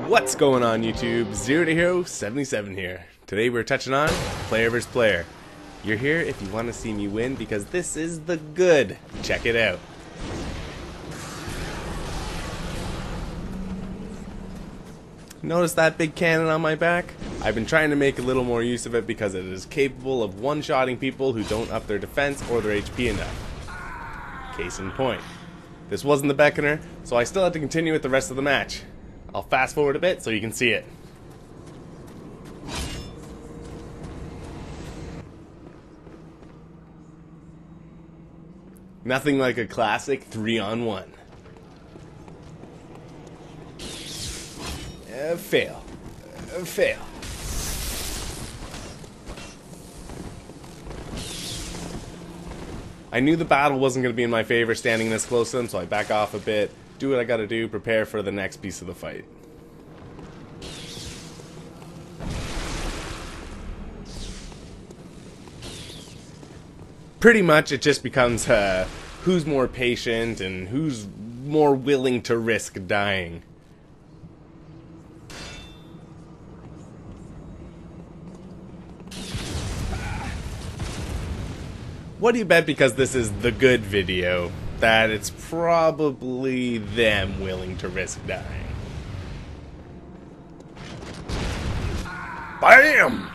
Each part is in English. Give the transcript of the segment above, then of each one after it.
What's going on YouTube? Zero to Hero 77 here. Today we're touching on player vs player. You're here if you want to see me win because this is the good. Check it out. Notice that big cannon on my back? I've been trying to make a little more use of it because it is capable of one-shotting people who don't up their defense or their HP enough. Case in point. This wasn't the beckoner, so I still have to continue with the rest of the match. I'll fast forward a bit so you can see it. Nothing like a classic 3-on-1. Fail. Fail. I knew the battle wasn't going to be in my favor standing this close to them, so I back off a bit, do what I gotta do, prepare for the next piece of the fight. Pretty much it just becomes who's more patient and who's more willing to risk dying. What do you bet, because this is the good video, that it's probably them willing to risk dying? BAM!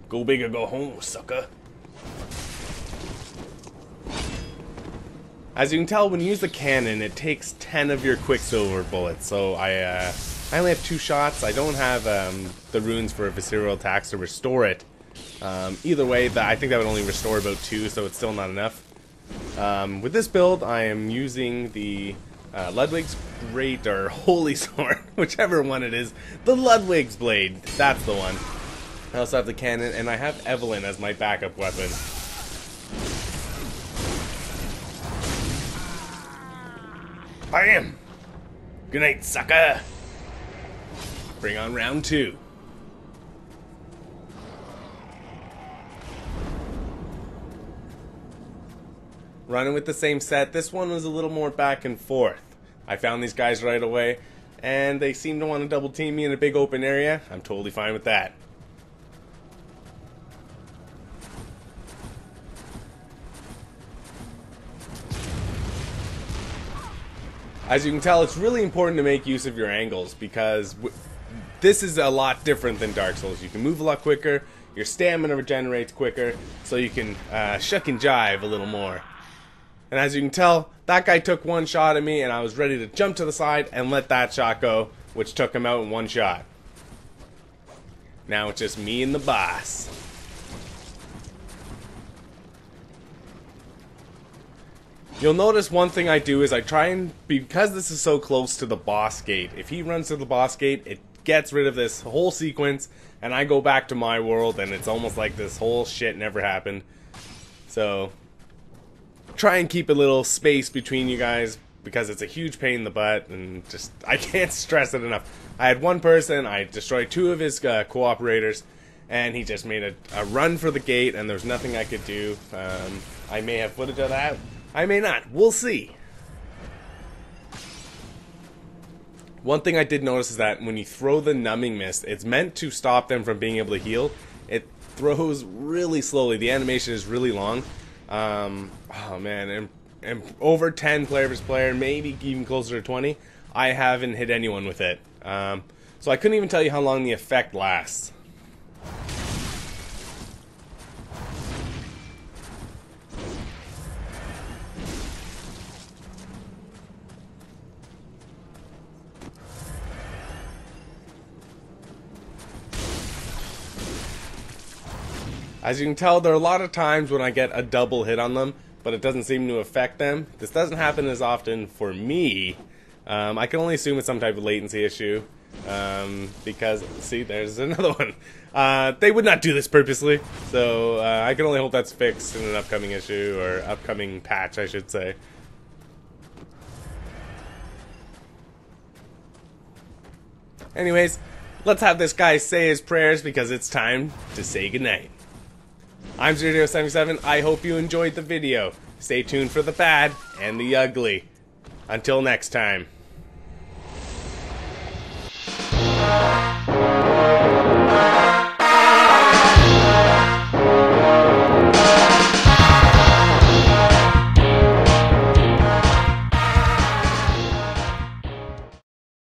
Go big or go home, sucker. As you can tell, when you use the cannon, it takes 10 of your Quicksilver bullets, so I only have 2 shots. I don't have the runes for visceral attacks to restore it. Either way, I think that would only restore about 2, so it's still not enough. With this build, I am using the Ludwig's Great or Holy Sword, whichever one it is. The Ludwig's Blade, that's the one. I also have the cannon, and I have Evelyn as my backup weapon. BAM! Good night, sucker! Bring on round 2. Running with the same set. This one was a little more back and forth. I found these guys right away, and they seem to want to double team me in a big open area. I'm totally fine with that. As you can tell, it's really important to make use of your angles, because this is a lot different than Dark Souls. You can move a lot quicker, your stamina regenerates quicker, so you can shuck and jive a little more. And as you can tell, that guy took 1 shot at me, and I was ready to jump to the side and let that shot go, which took him out in 1 shot. Now it's just me and the boss. You'll notice one thing I do is I try and, because this is so close to the boss gate, if he runs to the boss gate, it gets rid of this whole sequence, and I go back to my world, and it's almost like this whole shit never happened. So try and keep a little space between you guys, because it's a huge pain in the butt, and just, I can't stress it enough. I had one person, I destroyed 2 of his cooperators, and he just made a run for the gate, and there's nothing I could do. I may have footage of that, I may not, we'll see. One thing I did notice is that when you throw the numbing mist, it's meant to stop them from being able to heal. It throws really slowly, the animation is really long. Oh man, and over 10 player versus player, maybe even closer to 20, I haven't hit anyone with it. So I couldn't even tell you how long the effect lasts. As you can tell, there are a lot of times when I get a double hit on them, but it doesn't seem to affect them. This doesn't happen as often for me. I can only assume it's some type of latency issue, because, see, there's another one. They would not do this purposely, so I can only hope that's fixed in an upcoming issue, or upcoming patch, I should say. Anyways, let's have this guy say his prayers, because it's time to say goodnight. I'm 077. I hope you enjoyed the video. Stay tuned for the bad and the ugly. Until next time.